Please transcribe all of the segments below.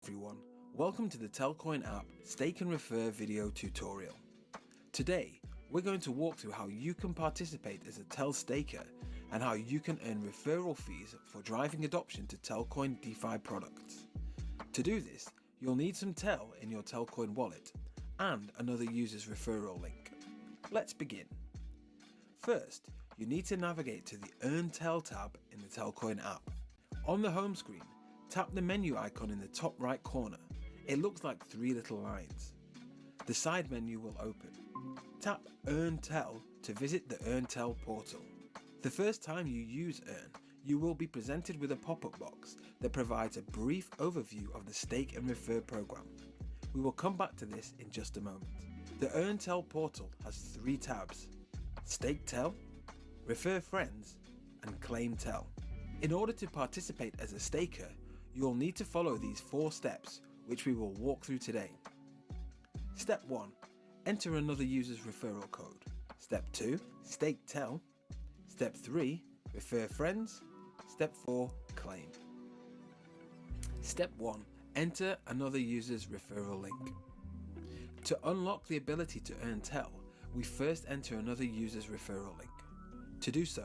everyone, welcome to the Telcoin app Stake and Refer video tutorial. Today, we're going to walk through how you can participate as a Tel staker and how you can earn referral fees for driving adoption to Telcoin DeFi products. To do this, you'll need some Tel in your Telcoin wallet and another user's referral link. Let's begin. First, you need to navigate to the Earn Tel tab in the Telcoin app. On the home screen, tap the menu icon in the top right corner. It looks like three little lines. The side menu will open. Tap Earn Tel to visit the Earn Tel portal. The first time you use Earn, you will be presented with a pop-up box that provides a brief overview of the Stake and Refer program. We will come back to this in just a moment. The Earn Tel portal has three tabs: Stake Tel, Refer Friends, and Claim Tel. In order to participate as a staker, you'll need to follow these 4 steps, which we will walk through today. Step 1. Enter another user's referral code. Step 2. Stake Tel. Step 3. Refer Friends. Step 4. Claim. Step 1. Enter another user's referral link. To unlock the ability to earn Tel, we first enter another user's referral link. To do so,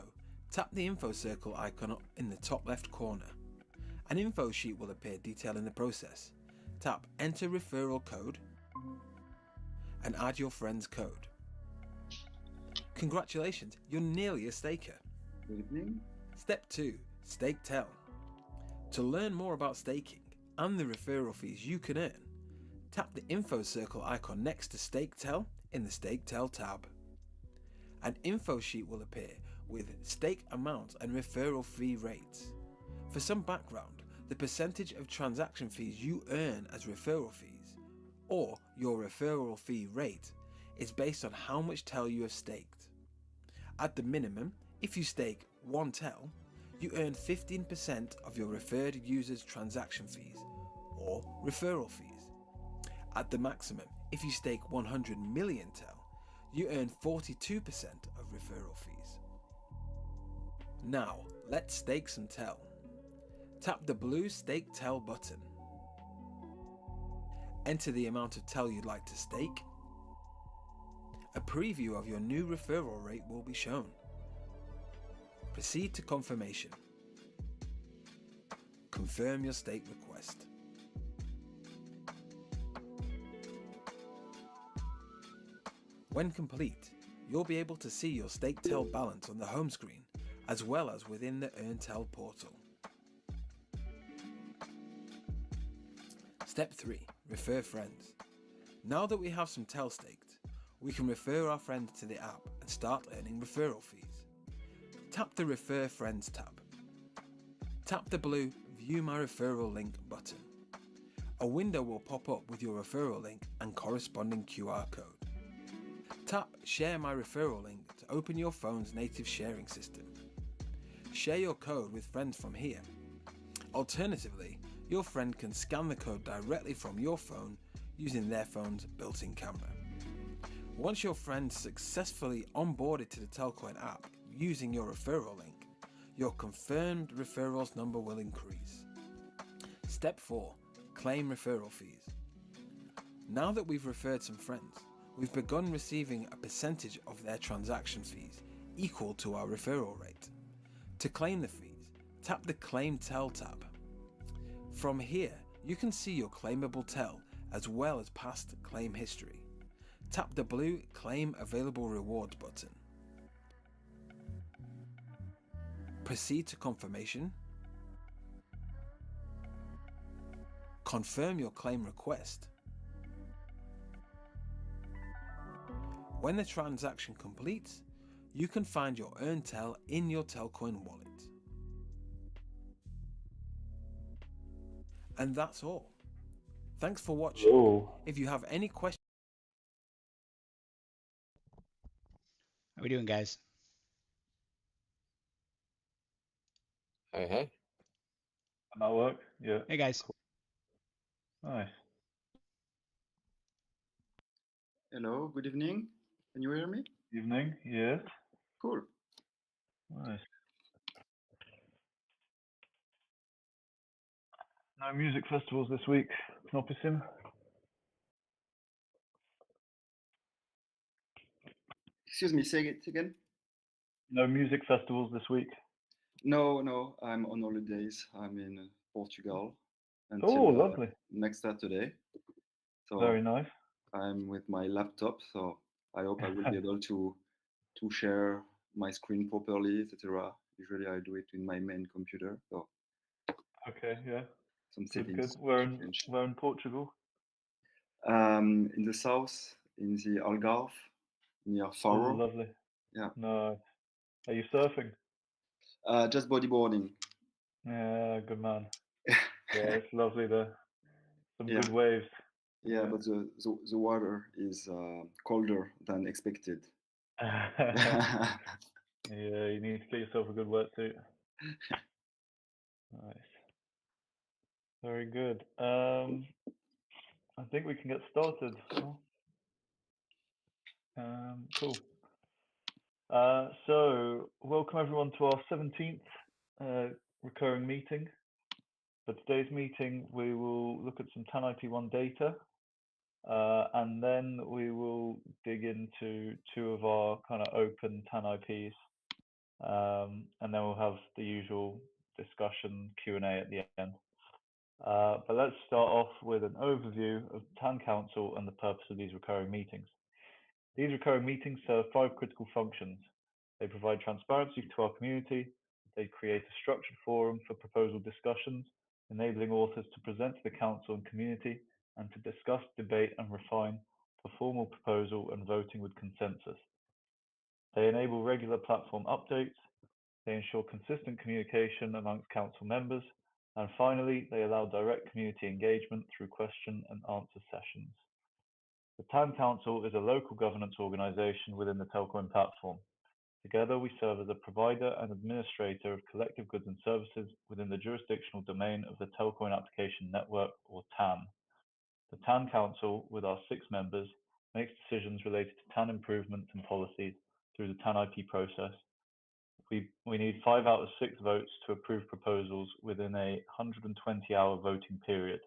tap the info circle icon in the top left corner. An info sheet will appear detailing the process. Tap Enter Referral Code and add your friend's code. Congratulations, you're nearly a staker. Good evening. Step 2. Stake Tel. To learn more about staking and the referral fees you can earn, tap the info circle icon next to Stake Tel in the Stake Tel tab. An info sheet will appear with stake amount and referral fee rates. For some background, the percentage of transaction fees you earn as referral fees, or your referral fee rate, is based on how much Tel you have staked. At the minimum, if you stake 1 Tel, you earn 15% of your referred user's transaction fees, or referral fees. At the maximum, if you stake 100 million Tel, you earn 42% of referral fees. Now, let's stake some Tel. Tap the blue Stake Tel button. Enter the amount of Tel you'd like to stake. A preview of your new referral rate will be shown. Proceed to confirmation. Confirm your stake request. When complete, you'll be able to see your Stake Tel balance on the home screen, as well as within the Earn Tel portal. Step 3. Refer Friends. Now that we have some Tel staked, we can refer our friends to the app and start earning referral fees. Tap the Refer Friends tab. Tap the blue View My Referral Link button. A window will pop up with your referral link and corresponding QR code. Tap Share My Referral Link to open your phone's native sharing system. Share your code with friends from here. Alternatively, your friend can scan the code directly from your phone using their phone's built-in camera. Once your friend successfully onboarded to the Telcoin app using your referral link, your confirmed referrals number will increase. Step 4. Claim referral fees. Now that we've referred some friends, we've begun receiving a percentage of their transaction fees equal to our referral rate. To claim the fees, tap the Claim Tel tab. From here, you can see your claimable Tel as well as past claim history. Tap the blue Claim Available Rewards button. Proceed to confirmation. Confirm your claim request. When the transaction completes, you can find your earned Tel in your Telcoin wallet. And that's all. Thanks for watching. Whoa. If you have any questions, How we doing, guys? Hey. That work? Yeah. Hey, guys. Nice. Hello, good evening. Can you hear me? Evening. Yes. Cool. Nice. No music festivals this week, Knoppisim. Excuse me, say it again. No music festivals this week. No, I'm on holidays. I'm in Portugal Oh, until lovely. next Saturday. So Very nice. I'm with my laptop. So I hope I will be able to share my screen properly, etc. Usually I do it in my main computer. So Okay, yeah. some Good, good. settings Where to in change. where in Portugal? In the south, in the Algarve, near Oh, Faro. lovely. Yeah. No. Are you surfing? Just bodyboarding. Yeah, good man. Yeah, it's lovely there. Some Yeah. good waves. Yeah, but the water is colder than expected. Yeah. Yeah, you need to get yourself a good wetsuit. Nice. Very good. I think we can get started. Cool. So welcome everyone to our 17th recurring meeting. For today's meeting, we will look at some TANIP1 data, and then we will dig into two of our kind of open TANIPs, and then we'll have the usual discussion Q&A at the end. But let's start off with an overview of TAN Council and the purpose of these recurring meetings. These recurring meetings serve 5 critical functions. They provide transparency to our community, they create a structured forum for proposal discussions, enabling authors to present to the council and community, and to discuss, debate and refine the formal proposal and voting with consensus. They enable regular platform updates, they ensure consistent communication amongst council members, and finally, they allow direct community engagement through question and answer sessions. The TAN Council is a local governance organisation within the Telcoin platform. Together, we serve as a provider and administrator of collective goods and services within the jurisdictional domain of the Telcoin Application Network, or TAN. The TAN Council, with our 6 members, makes decisions related to TAN improvements and policies through the TANIP process. We need 5 out of 6 votes to approve proposals within a 120-hour voting period.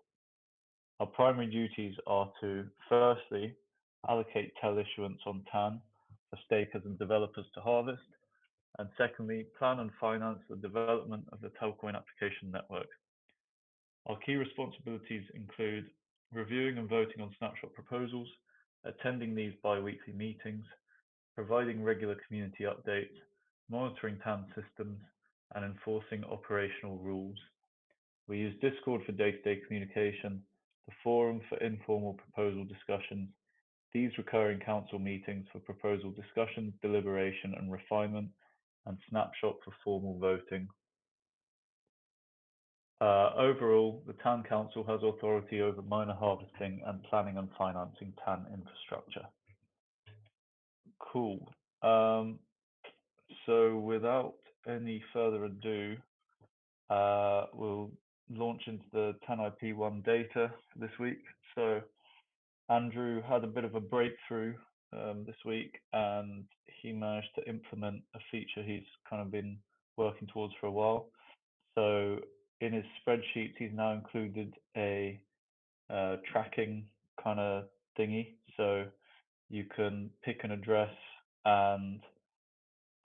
Our primary duties are to, firstly, allocate TEL issuance on TAN for stakers and developers to harvest, and secondly, plan and finance the development of the Telcoin application network. Our key responsibilities include reviewing and voting on snapshot proposals, attending these bi-weekly meetings, providing regular community updates, monitoring TAN systems, and enforcing operational rules. We use Discord for day-to-day communication, the forum for informal proposal discussions, these recurring council meetings for proposal discussions, deliberation and refinement, and Snapshot for formal voting. Overall, the TAN Council has authority over miner harvesting and planning and financing TAN infrastructure. Cool. So without any further ado, we'll launch into the TANIP1 data this week. So Andrew had a bit of a breakthrough this week, and he managed to implement a feature he's kind of been working towards for a while. So in his spreadsheets, he's now included a tracking kind of thingy. So you can pick an address and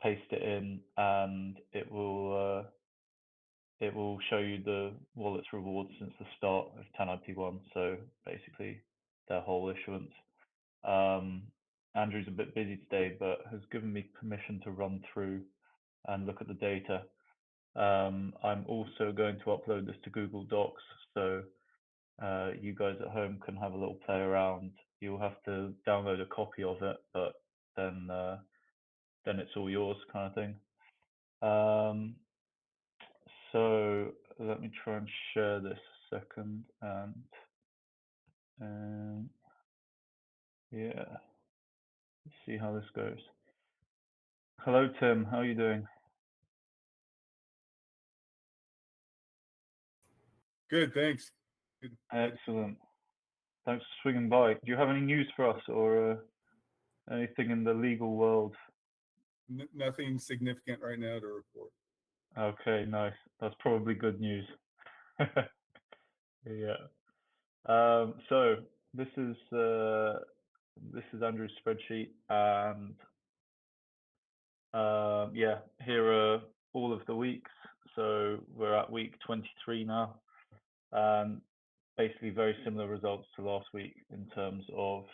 paste it in, and it will show you the wallet's rewards since the start of TANIP1. So basically, their whole issuance. Andrew's a bit busy today, but has given me permission to run through and look at the data. I'm also going to upload this to Google Docs, so you guys at home can have a little play around. You'll have to download a copy of it, but then it's all yours, kind of thing. So let me try and share this a second, and yeah, let's see how this goes. Hello, Tim. How are you doing? Good, thanks. Good. Excellent. Thanks for swinging by. Do you have any news for us, or anything in the legal world? Nothing significant right now to report. Okay, nice. That's probably good news. Yeah. So this is Andrew's spreadsheet, and yeah, here are all of the weeks. So we're at week 23 now, and basically very similar results to last week in terms of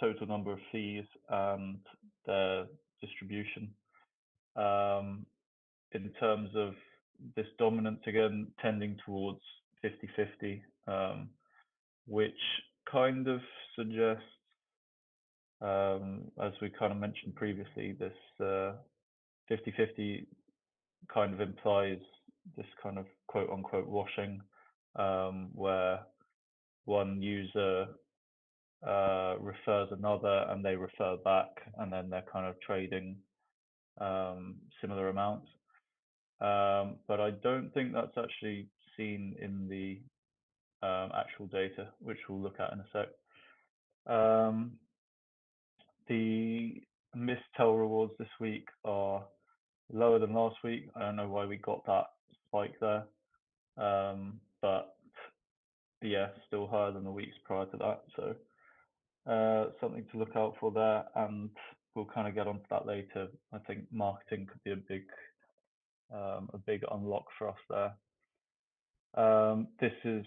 total number of fees and their distribution. In terms of this dominance, again, tending towards 50-50, which kind of suggests, as we kind of mentioned previously, this 50-50 kind of implies this kind of quote unquote washing, where one user refers another and they refer back, and then they're kind of trading similar amounts. But I don't think that's actually seen in the actual data, which we'll look at in a sec. The missed tell rewards this week are lower than last week. I don't know why we got that spike there, but yeah, still higher than the weeks prior to that. So something to look out for there, and we'll kind of get onto that later. I think marketing could be a big unlock for us there. This is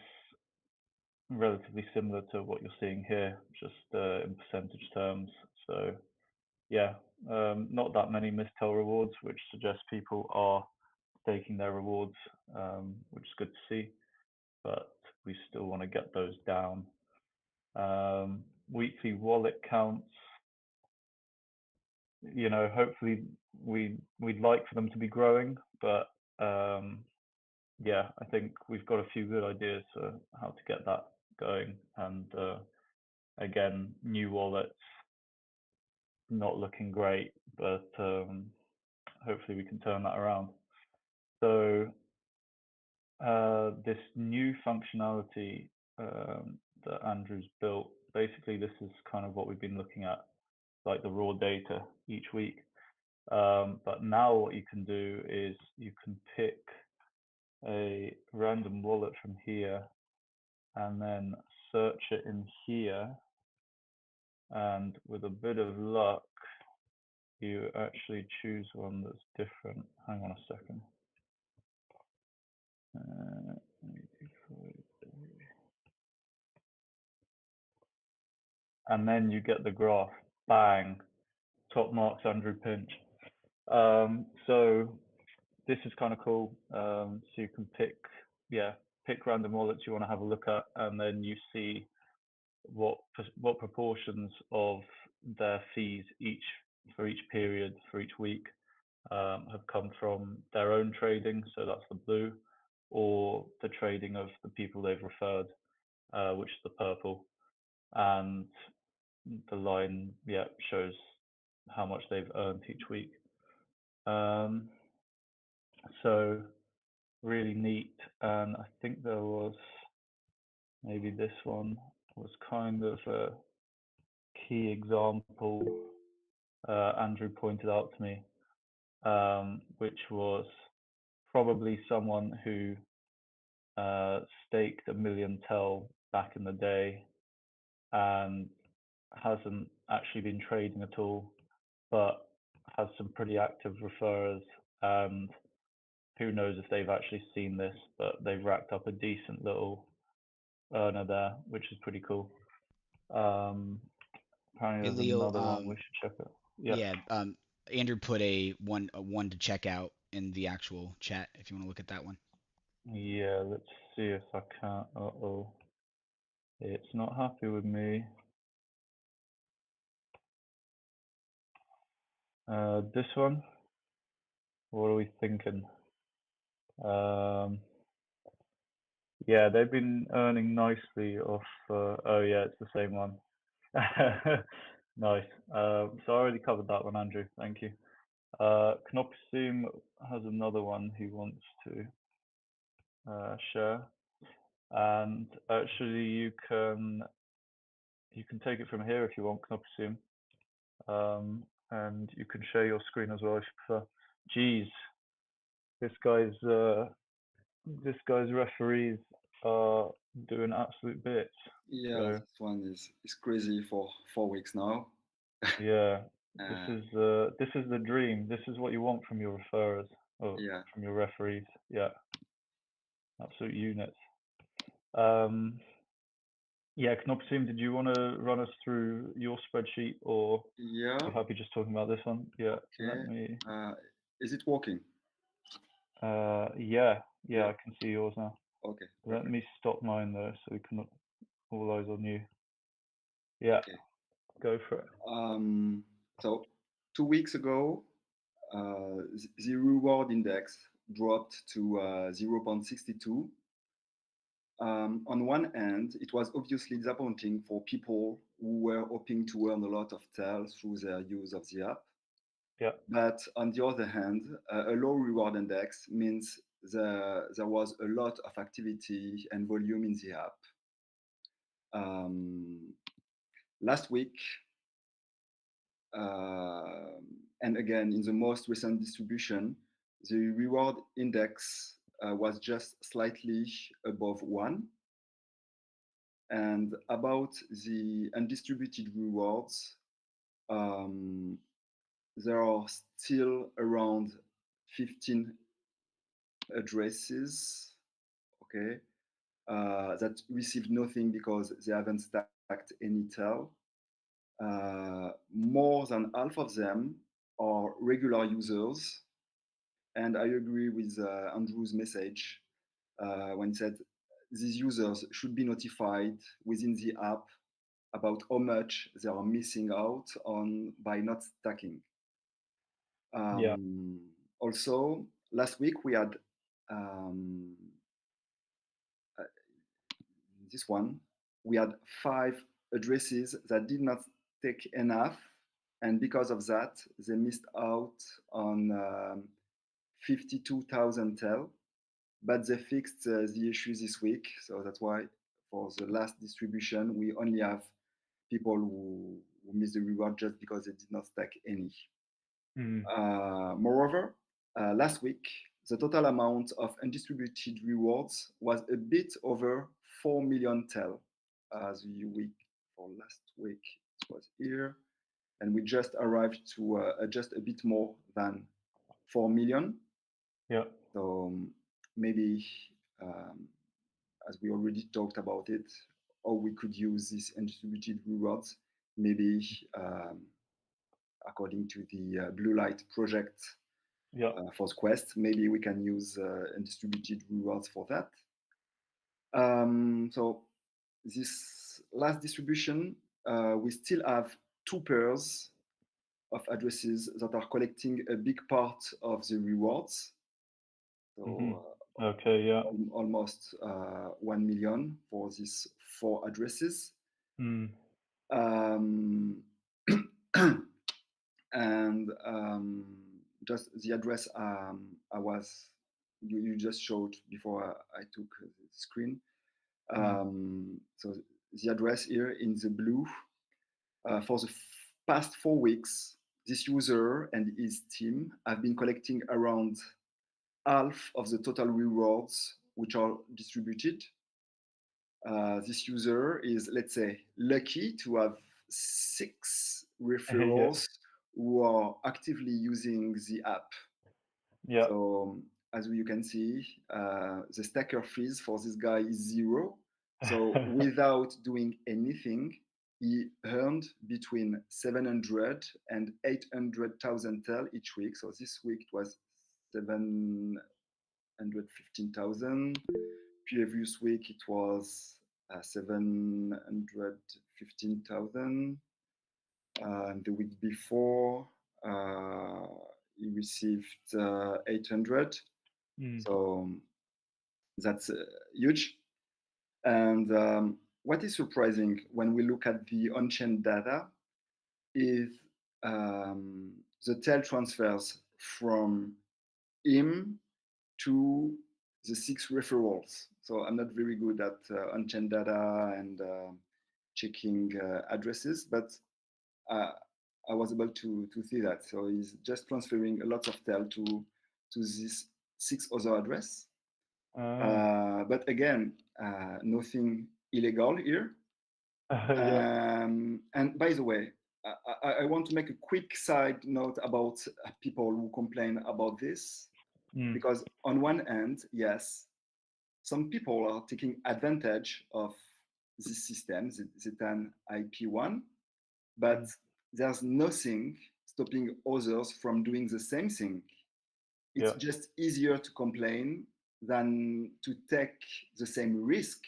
relatively similar to what you're seeing here, just in percentage terms. So yeah, not that many missed tell rewards, which suggests people are staking their rewards, which is good to see, but we still want to get those down. Weekly wallet counts, you know, hopefully we'd like for them to be growing, but yeah, I think we've got a few good ideas for how to get that going. And again, new wallets not looking great, but hopefully we can turn that around. So this new functionality that Andrew's built, basically this is kind of what we've been looking at, like the raw data each week. But now what you can do is you can pick a random wallet from here and then search it in here, and with a bit of luck you actually choose one that's different. Hang on a second. And then you get the graph, bang, top marks Andrew Pinch. So this is kind of cool. So you can pick random wallets you want to have a look at, and then you see what proportions of their fees for each period, for each week, have come from their own trading. So that's the blue, or the trading of the people they've referred, which is the purple, and the line shows how much they've earned each week. So really neat. And I think there was maybe this one was kind of a key example Andrew pointed out to me, which was probably someone who staked 1 million tel back in the day and hasn't actually been trading at all, but has some pretty active referrers, and who knows if they've actually seen this, but they've racked up a decent little earner there, which is pretty cool. Apparently Hey, there's Leo, another one we should check out. yeah, Andrew put a one to check out in the actual chat if you want to look at that one. Yeah, let's see if I can. Uh-oh. It's not happy with me. This one? What are we thinking? Yeah, they've been earning nicely off. Oh yeah, it's the same one. Nice. So I already covered that one, Andrew. Thank you. Knopsum has another one he wants to share, and actually you can take it from here if you want, Knopsum, and you can share your screen as well if you prefer. Geez, this guy's referees are doing absolute bits. Yeah, So this one is crazy for 4 weeks now. yeah, Uh, this is the dream. This is what you want from your referrers or yeah, from your referees. Yeah, absolute units. Um, yeah, Knopsim, did you want to run us through your spreadsheet, or yeah. are you happy just talking about this one? Yeah, Okay. let me. Is it working? Yeah, Yeah. I can see yours now. Okay. Let Perfect. me stop mine though, so we can all eyes on you. Yeah, Okay. go for it. So 2 weeks ago, the reward index dropped to 0.62. On one hand, it was obviously disappointing for people who were hoping to earn a lot of TEL through their use of the app. Yeah. But on the other hand, a low reward index means there was a lot of activity and volume in the app. Last week, and again in the most recent distribution, the reward index was just slightly above 1. And about the undistributed rewards, there are still around 15 addresses, okay, that received nothing because they haven't stacked any TEL. More than half of them are regular users. And I agree with Andrew's message when he said these users should be notified within the app about how much they are missing out on by not stacking. Yeah. Also, last week we had this one. We had 5 addresses that did not take enough, and because of that, they missed out on 52,000 TEL. But they fixed the issue this week, so that's why for the last distribution we only have people who missed the reward just because they did not stack any. Moreover, last week the total amount of undistributed rewards was a bit over 4 million TEL. The week for last week it was here, and we just arrived to just a bit more than 4 million. Yeah. So maybe, as we already talked about it, how we could use these undistributed rewards, maybe according to the Blue Light project Yeah. for the Quest, maybe we can use undistributed rewards for that. So this last distribution, we still have 2 pairs of addresses that are collecting a big part of the rewards. So Okay, yeah. almost 1 million for these 4 addresses. And just the address you just showed before I took the screen. So the address here in the blue, for the past 4 weeks, this user and his team have been collecting around half of the total rewards which are distributed. This user is, let's say, lucky to have 6 referrals who are actively using the app. Yeah. So as you can see, the stacker fees for this guy is 0. So without doing anything, he earned between 700 and 800,000 TEL each week. So this week it was 715,000. Previous week it was 715,000. And the week before, he received 800. So that's huge. And what is surprising when we look at the Onchain data is the TEL transfers from him to the 6 referrals. So I'm not very good at Onchain data and checking addresses, but I was able to see that. So he's just transferring a lot of TEL to these 6 other addresses. But again, nothing illegal here. Yeah. And by the way, I want to make a quick side note about people who complain about this, Mm. because on one end, yes, some people are taking advantage of this system, the TANIP, but there's nothing stopping others from doing the same thing. It's Yeah. just easier to complain than to take the same risk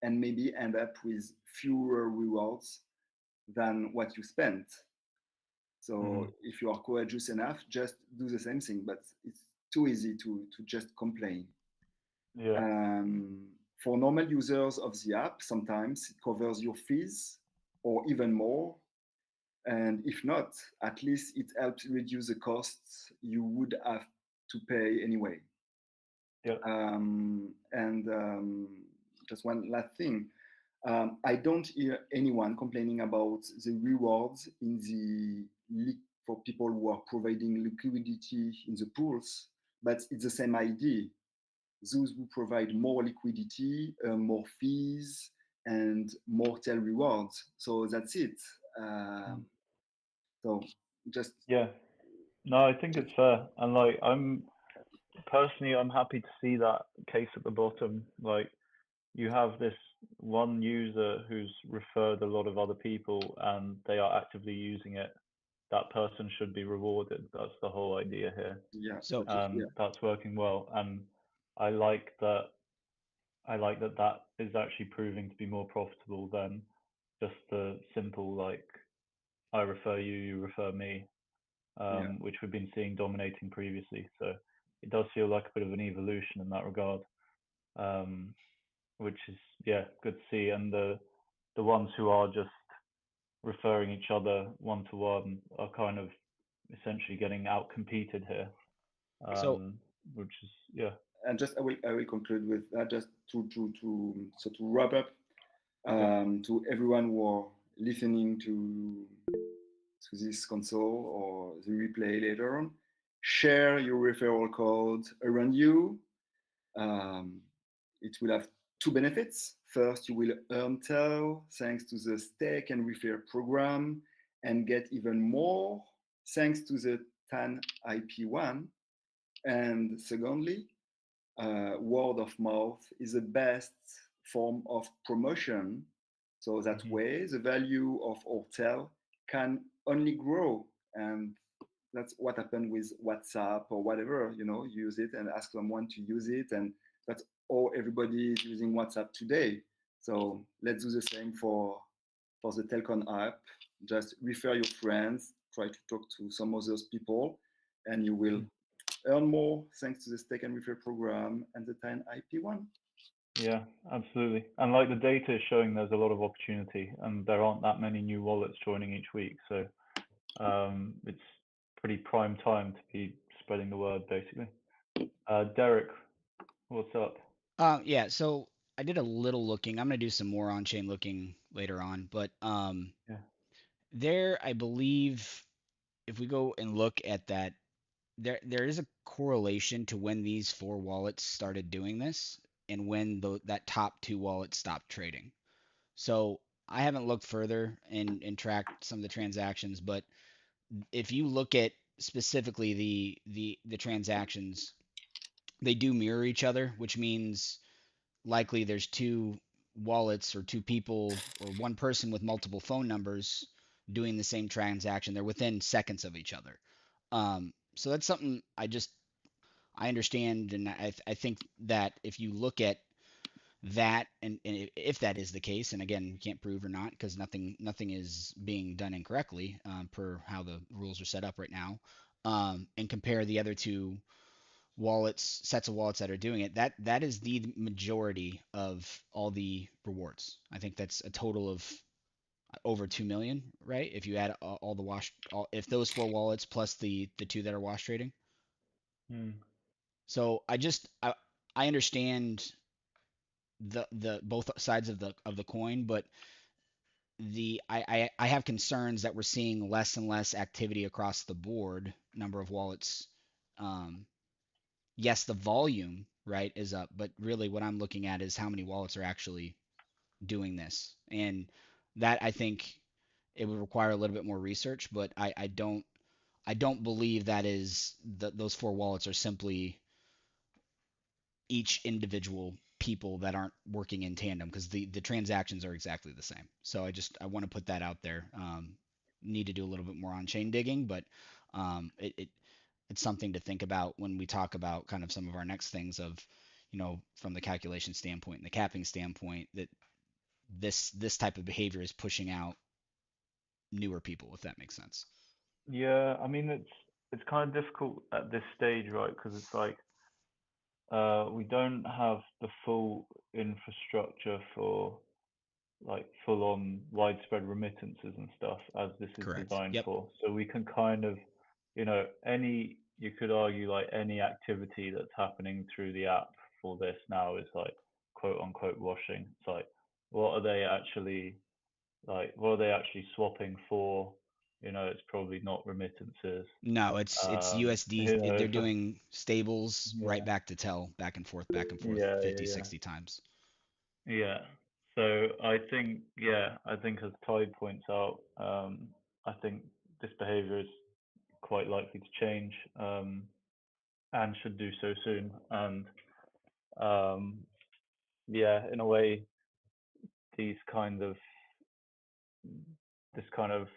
and maybe end up with fewer rewards than what you spent. So if you are courageous enough, just do the same thing. But it's too easy to just complain. Yeah. For normal users of the app, sometimes it covers your fees or even more. And if not, at least it helps reduce the costs you would have to pay anyway. Yeah. And just one last thing. I don't hear anyone complaining about the rewards in for people who are providing liquidity in the pools, but it's the same idea. Those who provide more liquidity, more fees, and more tail rewards. So that's it. So just Yeah. No, I think it's fair. And like I'm happy to see that case at the bottom. Like you have this one user who's referred a lot of other people and they are actively using it. That person should be rewarded. That's the whole idea here. yeah. So Yeah. That's working well. And I like that that is actually proving to be more profitable than just the simple like I refer you, you refer me, Yeah. which we've been seeing dominating previously. So it does feel like a bit of an evolution in that regard, which is good to see. And the ones who are just referring each other one to one are kind of essentially getting out competed here, so which is And just I will conclude with that, just to wrap up, to everyone who are listening to this console or the replay later on, share your referral code around you. It will have two benefits. First, you will earn TEL thanks to the stake and refer program, and get even more thanks to the TAN IP1. And secondly, word of mouth is the best form of promotion. So that way, the value of our TEL can only grow. And that's what happened with WhatsApp or whatever. You use it and ask someone to use it. And that's all everybody is using WhatsApp today. So let's do the same for the Telcoin app. Just refer your friends, try to talk to some of those people, and you will earn more thanks to the stake and refer program and the TAN IP1. Yeah, absolutely. And like the data is showing there's a lot of opportunity and there aren't that many new wallets joining each week. So it's pretty prime time to be spreading the word, basically. Derek, what's up? yeah, so I did a little looking. I'm gonna do some more on-chain looking later on, but Yeah. there I believe if we go and look at that, there is a correlation to when these four wallets started doing this and when that top two wallets stopped trading. So I haven't looked further and tracked some of the transactions, but if you look at specifically the transactions, they do mirror each other, which means likely there's two wallets or two people or one person with multiple phone numbers doing the same transaction. They're within seconds of each other. So that's something I understand, and I think that if you look at that, and if that is the case, and again, we can't prove or not because nothing is being done incorrectly per how the rules are set up right now, and compare the other two sets of wallets that are doing it, that is the majority of all the rewards. I think that's a total of over 2 million, right? If you add all the if those four wallets plus the two that are wash trading. So I understand the both sides of the coin, but I have concerns that we're seeing less and less activity across the board, number of wallets. Yes, the volume right, is up. But really, what I'm looking at is how many wallets are actually doing this, and that I think it would require a little bit more research. But I don't believe that is those four wallets are simply each individual people that aren't working in tandem, because the transactions are exactly the same. So I want to put that out there. Need to do a little bit more on chain digging, but it's something to think about when we talk about kind of some of our next things of, from the calculation standpoint and the capping standpoint, that this type of behavior is pushing out newer people, if that makes sense. Yeah, I mean it's kind of difficult at this stage, right? Because it's like we don't have the full infrastructure for like full on widespread remittances and stuff as this is Correct. designed Yep. for. So we can kind of, you could argue like any activity that's happening through the app for this now is like quote unquote washing. It's like what are they actually what are they actually swapping for? It's probably not remittances. No, it's USD. They're So, doing stables right yeah, back to tell, back and forth yeah, 50, yeah, 60 times. yeah. So I think, yeah, I think as Tide points out, I think this behavior is quite likely to change, and should do so soon. And um, yeah, in a way, these kind of this kind of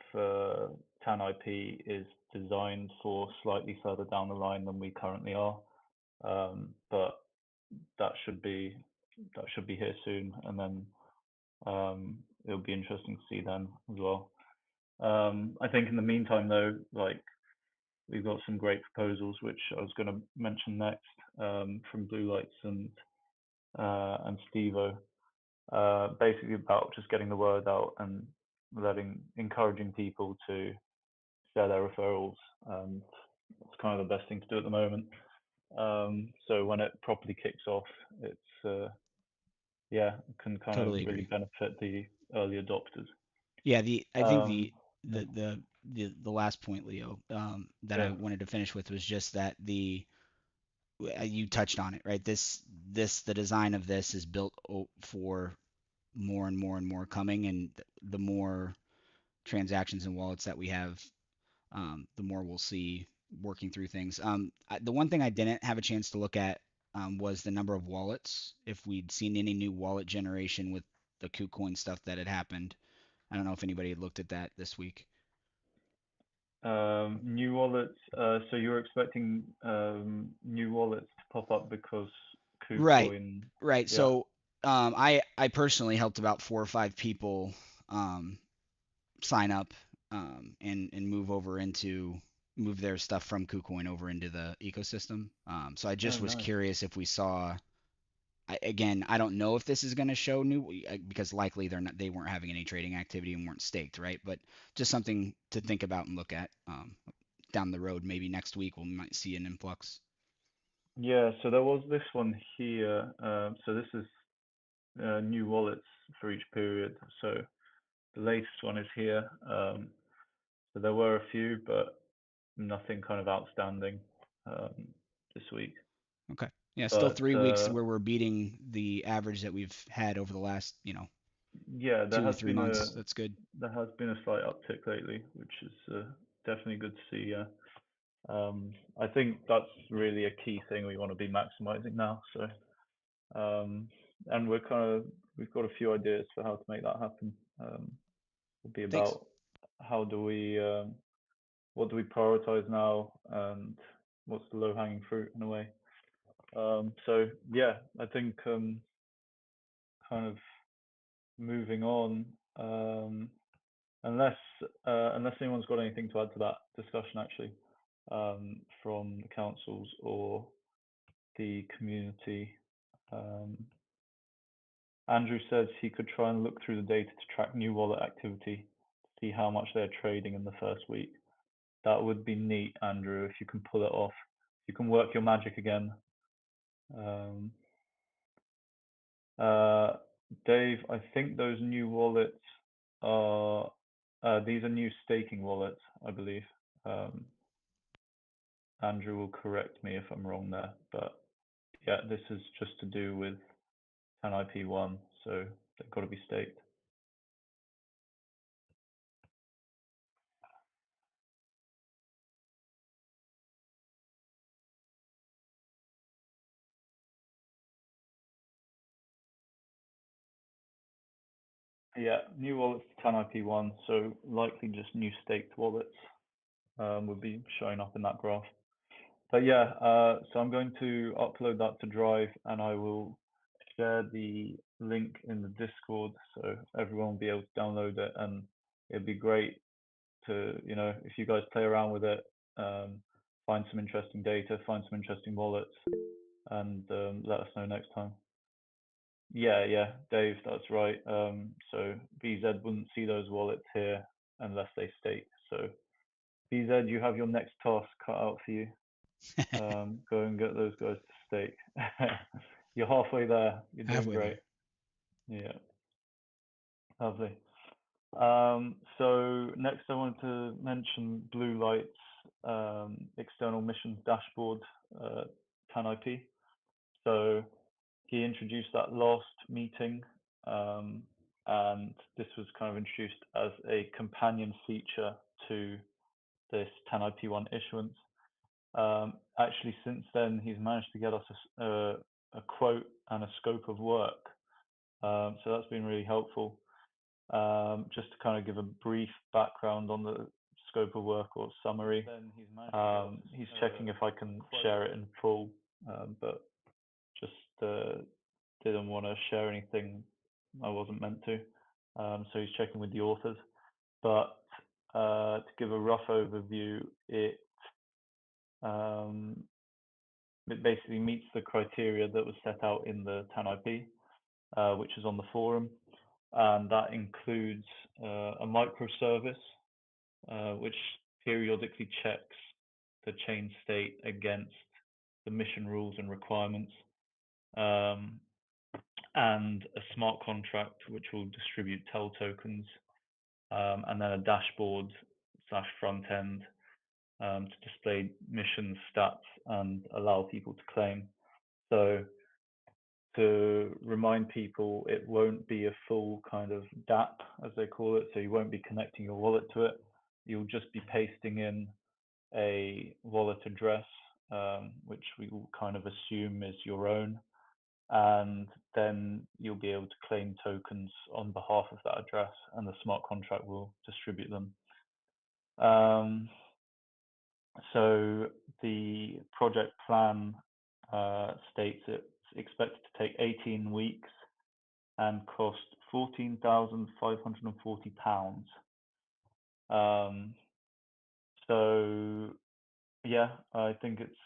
TANIP is designed for slightly further down the line than we currently are. But that should be here soon, and then it'll be interesting to see then as well. I think in the meantime, though, like we've got some great proposals, which I was going to mention next, from Blue Lights and Stevo, basically about just getting the word out and encouraging people to share their referrals. It's kind of the best thing to do at the moment. So when it properly kicks off, it's yeah, it can kind of Totally really agree. benefit the early adopters. Yeah, I think Um, yeah, the last point, Leo, that I yeah, wanted to finish with was just that you touched on it, right? The design of this is built for more and more and more coming, and the more transactions and wallets that we have, the more we'll see working through things. The one thing I didn't have a chance to look at was the number of wallets. If we'd seen any new wallet generation with the KuCoin stuff that had happened. I don't know if anybody had looked at that this week. new wallets. So you're expecting new wallets to pop up because Right, KuCoin. right. Yeah. So I personally helped about 4 or 5 people um, sign up and move their stuff from KuCoin over into the ecosystem. So I Oh, just was nice. curious if we saw. Again, I don't know if this is going to show new because likely they weren't having any trading activity and weren't staked, right? But just something to think about and look at down the road. Maybe next week we might see an influx. Yeah. So there was this one here. So this is new wallets for each period. So the latest one is here. So there were a few, but nothing kind of outstanding um, this week. Okay. Yeah, still But 3 weeks where we're beating the average that we've had over the last, yeah, 2 to 3 months. That's good. there has been a slight uptick lately, which is definitely good to see. Yeah. I think that's really a key thing we want to be maximizing now. So, and we've got a few ideas for how to make that happen. It'll be Thanks. about what do we prioritize now, and what's the low hanging fruit in a way. So yeah, I think kind of moving on, unless unless anyone's got anything to add to that discussion actually, from the councils or the community. Um, Andrew says he could try and look through the data to track new wallet activity, see how much they're trading in the first week. That would be neat, Andrew, if you can pull it off. You can work your magic again. Um, Dave, I think those new wallets are these are new staking wallets, I believe. Andrew will correct me if I'm wrong there, but Yeah, this is just to do with TANIP1, so they've got to be staked. Yeah, new wallets to TANIP1, so likely just new staked wallets would be showing up in that graph. But yeah, so I'm going to upload that to Drive, and I will share the link in the Discord so everyone will be able to download it, and it'd be great to, you know, if you guys play around with it, find some interesting data, find some interesting wallets, and let us know next time. Yeah, Dave, that's right. So BZ wouldn't see those wallets here unless they stake. So BZ, you have your next task cut out for you. Go and get those guys to stake. You're halfway there. You're doing Halfway great. there. Yeah, lovely. So next I wanted to mention Blue Light's external mission dashboard, TANIP. So he introduced that last meeting, and this was kind of introduced as a companion feature to this TANIP1 issuance. Actually, since then, he's managed to get us a quote and a scope of work. So that's been really helpful. Just to kind of give a brief background on the scope of work or summary. He's checking if I can share it in full, but just didn't want to share anything I wasn't meant to. So he's checking with the authors. But to give a rough overview, it basically meets the criteria that was set out in the TANIP, which is on the forum. And that includes a microservice, which periodically checks the chain state against the mission rules and requirements, and a smart contract which will distribute TEL tokens, and then a dashboard / front end to display mission stats and allow people to claim. So to remind people, it won't be a full kind of DApp, as they call it. So you won't be connecting your wallet to it. You'll just be pasting in a wallet address, which we will kind of assume is your own. And then you'll be able to claim tokens on behalf of that address, and the smart contract will distribute them. So the project plan states it's expected to take 18 weeks and cost £14,540. So yeah, I think it's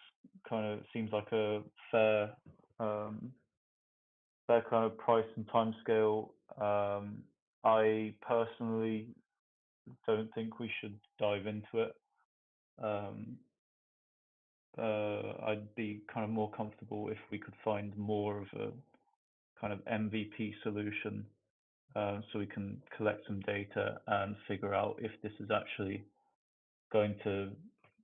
kind of seems like a fair kind of price and timescale. I personally don't think we should dive into it. I'd be kind of more comfortable if we could find more of a kind of MVP solution, so we can collect some data and figure out if this is actually going to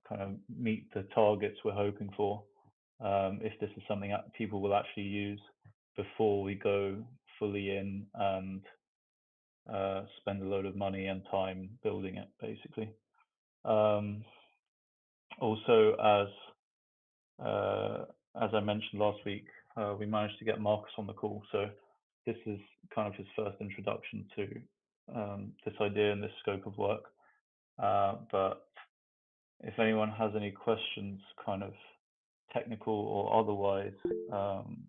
kind of meet the targets we're hoping for, if this is something that people will actually use before we go fully in and spend a load of money and time building it, basically. Also, as I mentioned last week, we managed to get Marcus on the call. So this is kind of his first introduction to this idea and this scope of work. But if anyone has any questions, kind of technical or otherwise,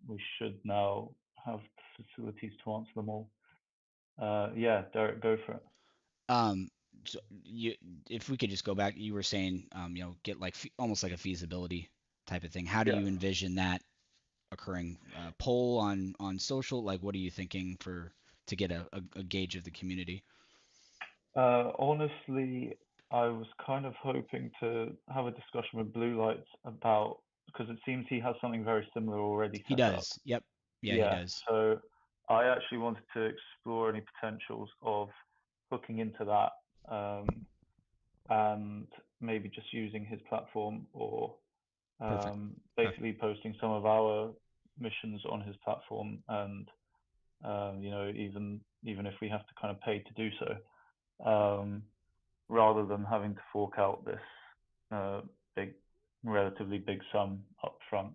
we should now have the facilities to answer them all. Yeah, Derek, go for it. So if we could just go back, you were saying, get like almost like a feasibility type of thing. How do you envision that occurring? Poll on social? Like, what are you thinking to get a gauge of the community? Honestly, I was kind of hoping to have a discussion with Blue Lights about, because it seems he has something very similar already set He does. up. Yep. Yeah, he does. So I actually wanted to explore any potentials of hooking into that, and maybe just using his platform, or basically posting some of our missions on his platform, and even if we have to kind of pay to do so, rather than having to fork out this relatively big sum up front.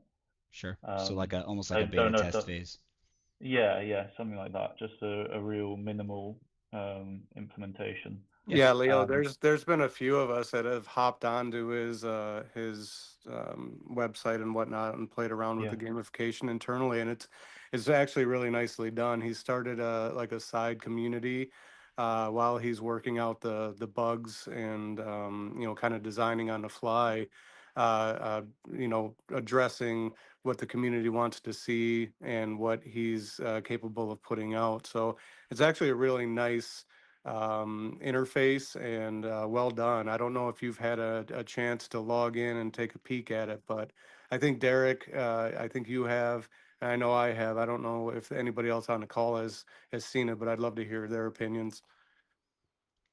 Sure. So like almost like I a beta don't know if test phase. Yeah, something like that. Just a real minimal implementation. Yeah, Leo, there's been a few of us that have hopped onto his website and whatnot and played around with the gamification internally, and it's actually really nicely done. He started like a side community while he's working out the bugs and kind of designing on the fly, addressing what the community wants to see and what he's capable of putting out. So it's actually a really nice interface and well done. I don't know if you've had a chance to log in and take a peek at it, but I think Derek, I think you have, and I know I have. I don't know if anybody else on the call has seen it, but I'd love to hear their opinions.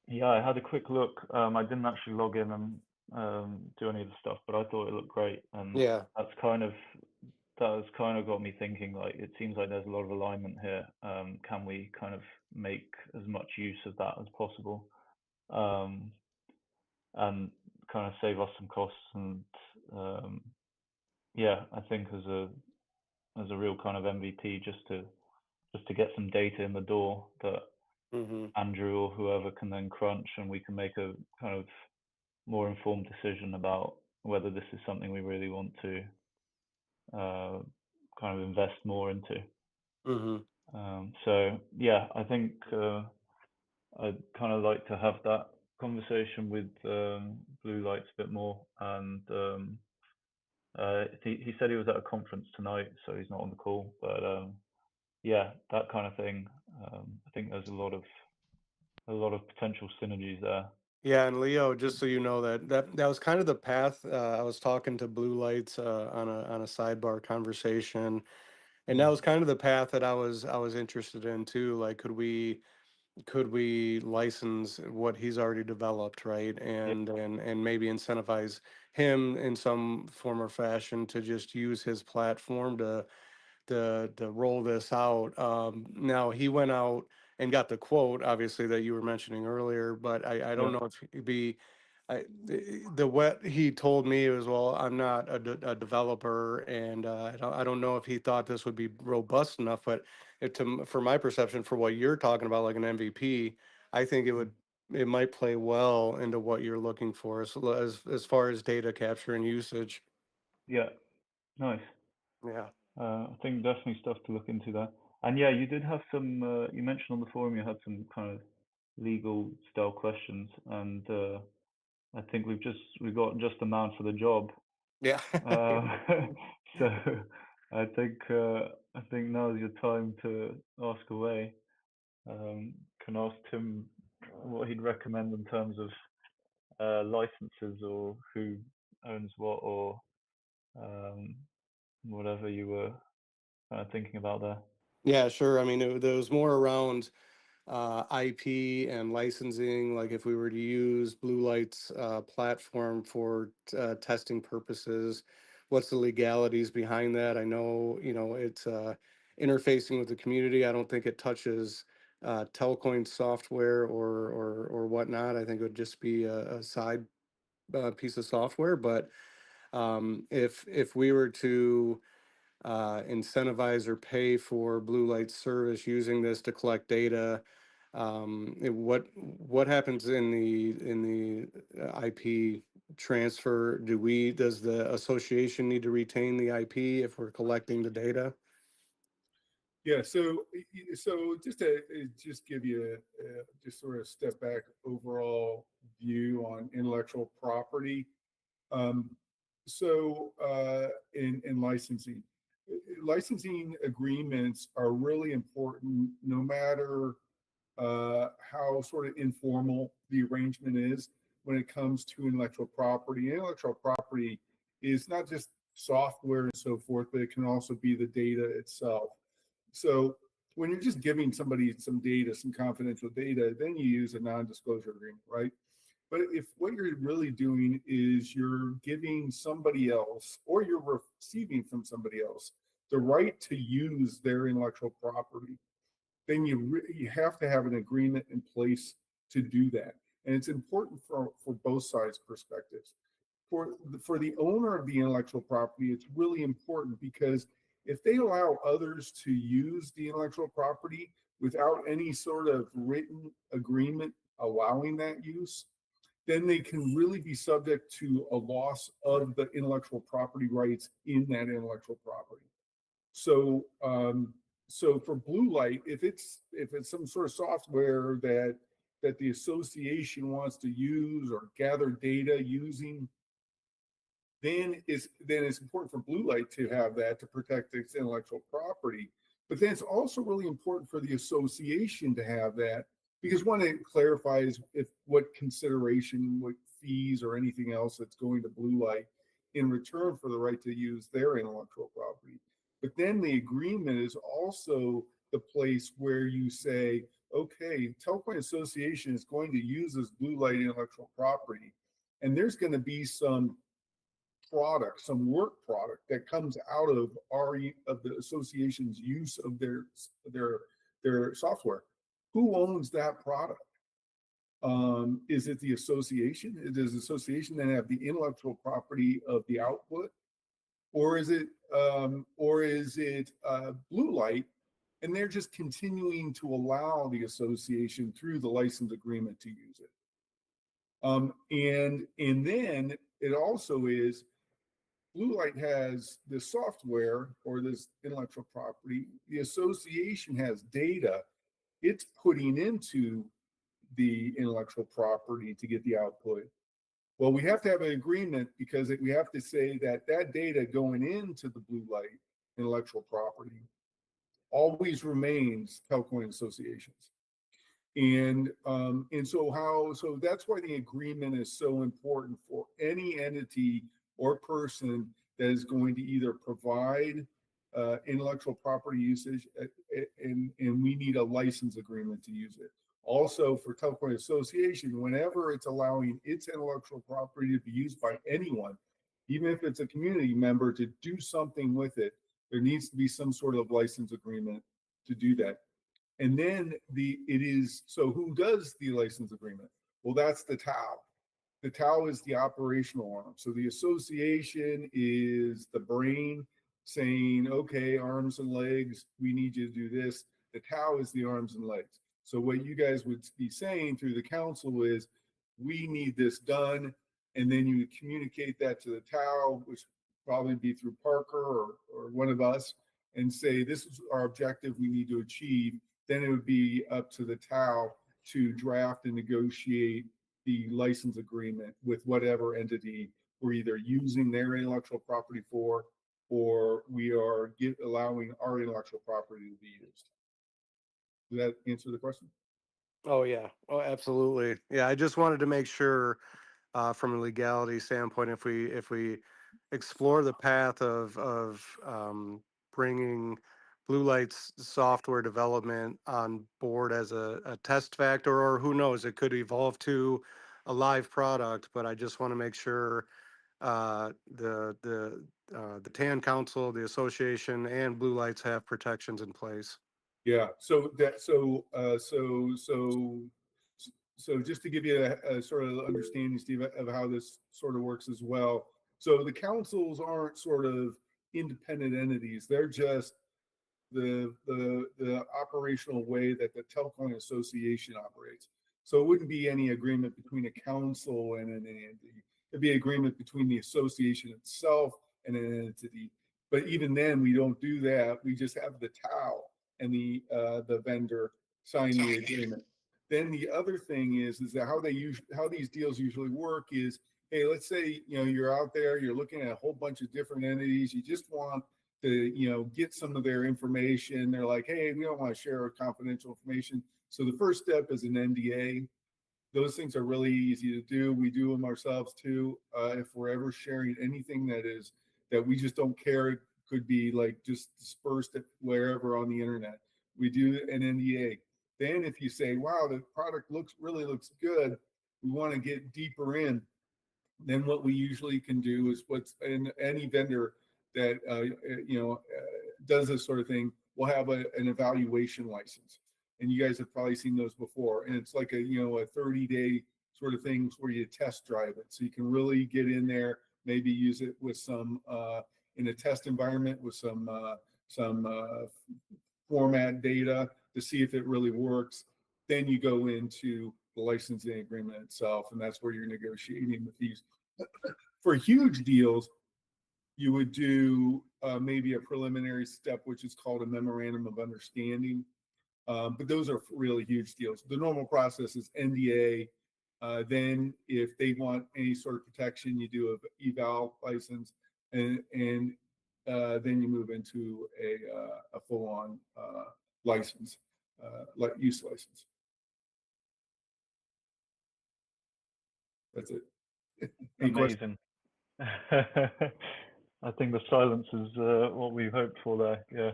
Yeah, I had a quick look. I didn't actually log in and do any of the stuff, but I thought it looked great, and Yeah. that has kind of got me thinking. Like, it seems like there's a lot of alignment here. Can we kind of make as much use of that as possible, and kind of save us some costs? And I think as a real kind of MVP, just to get some data in the door that Andrew or whoever can then crunch, and we can make a kind of more informed decision about whether this is something we really want to kind of invest more into. So yeah, I think I'd kind of like to have that conversation with Blue Lights a bit more. And he said he was at a conference tonight, so he's not on the call. But yeah, that kind of thing. I think there's a lot of potential synergies there. Yeah, and Leo, just so you know that was kind of the path. I was talking to Blue Lights on a sidebar conversation, and that was kind of the path that I was interested in too. Like, could we license what he's already developed, right? And maybe incentivize him in some form or fashion to just use his platform to roll this out. Now he went out and got the quote, obviously, that you were mentioning earlier, but I don't know if he'd be. What he told me was, well, I'm not a developer, and I don't know if he thought this would be robust enough. But for my perception, for what you're talking about, like an MVP, I think it might play well into what you're looking for as far as data capture and usage. Yeah, nice. Yeah. I think definitely stuff to look into there. And yeah, you did have some. You mentioned on the forum you had some kind of legal style questions, and I think we've got just the man for the job. Yeah. So I think now's your time to ask away. Can ask Tim what he'd recommend in terms of licenses, or who owns what, or whatever you were kind of thinking about there. Yeah, sure. I mean, there was more around IP and licensing, like if we were to use Blue Light's platform for testing purposes, what's the legalities behind that? I know, it's interfacing with the community. I don't think it touches Telcoin software or whatnot. I think it would just be a side piece of software. But if we were to incentivize or pay for Blue Light service using this to collect data. What happens in the IP transfer? Does the association need to retain the IP if we're collecting the data? Yeah, so just to just give you just sort of step back overall view on intellectual property. In licensing agreements are really important, no matter how sort of informal the arrangement is when it comes to intellectual property. Intellectual property is not just software and so forth, but it can also be the data itself. So when you're just giving somebody some data, some confidential data, then you use a non-disclosure agreement, right? But if what you're really doing is you're giving somebody else, or you're receiving from somebody else, the right to use their intellectual property, then you have to have an agreement in place to do that. And it's important for both sides' perspectives. For the owner of the intellectual property, it's really important because if they allow others to use the intellectual property without any sort of written agreement allowing that use, then they can really be subject to a loss of the intellectual property rights in that intellectual property. So, so for blue light, if it's some sort of software that the association wants to use or gather data using, then it's important for blue light to have that to protect its intellectual property. But then it's also really important for the association to have that, because one, it clarifies if what consideration, what fees or anything else that's going to blue light in return for the right to use their intellectual property. But then the agreement is also the place where you say, okay, Telcoin Association is going to use this blue light intellectual property, and there's going to be some product, some work product that comes out of the association's use of their software. Who owns that product? Is it the association? Does the association then have the intellectual property of the output, or is it blue light, and they're just continuing to allow the association through the license agreement to use it? And then it also is, blue light has the software or this intellectual property. The association has data it's putting into the intellectual property to get the output. Well, we have to have an agreement because we have to say that that data going into the blue light intellectual property always remains Telcoin Associations. And so that's why the agreement is so important for any entity or person that is going to either provide intellectual property usage, and we need a license agreement to use it. Also, for Telcoin Association, whenever it's allowing its intellectual property to be used by anyone, even if it's a community member, to do something with it, there needs to be some sort of license agreement to do that. And then so who does the license agreement? Well, that's the TAO. The TAO is the operational arm. So the association is the brain saying, okay, arms and legs, we need you to do this. The TAO is the arms and legs. So what you guys would be saying through the council is, we need this done. And then you would communicate that to the TAO, which would probably be through Parker or one of us, and say, this is our objective we need to achieve. Then it would be up to the TAO to draft and negotiate the license agreement with whatever entity we're either using their intellectual property for, or we are allowing our intellectual property to be used. Does that answer the question? Oh, yeah. Oh, absolutely. Yeah, I just wanted to make sure from a legality standpoint, if we explore the path of bringing Blue Light's software development on board as a test factor, or who knows, it could evolve to a live product. But I just want to make sure the TAN Council, the association, and Blue Lights have protections in place. Yeah. So just to give you a sort of understanding, Steve, of how this sort of works as well. So the councils aren't sort of independent entities. They're just the operational way that the Telcoin Association operates. So it wouldn't be any agreement between a council and an entity. It'd be agreement between the association itself and an entity. But even then, we don't do that. We just have the TAO and the vendor sign the agreement. Then the other thing is that how these deals usually work is, hey, let's say you're out there, you're looking at a whole bunch of different entities. You just want to get some of their information. They're like, hey, we don't want to share confidential information. So the first step is an NDA. Those things are really easy to do. We do them ourselves too. If we're ever sharing anything that we just don't care, it could be like just dispersed wherever on the internet, we do an NDA. Then if you say, wow, the product really looks good, we want to get deeper in, then what we usually can do is what's in any vendor that does this sort of thing will have an evaluation license. And you guys have probably seen those before. And it's like a 30-day sort of things where you test drive it. So you can really get in there, maybe use it with some in a test environment with some format data to see if it really works. Then you go into the licensing agreement itself, and that's where you're negotiating with these. For huge deals, you would do maybe a preliminary step, which is called a memorandum of understanding. But those are really huge deals. The normal process is NDA. Then if they want any sort of protection, you do a eval license, and then you move into a full-on license, use license. That's it. Any questions? Amazing. I think the silence is what we hoped for there. Yeah.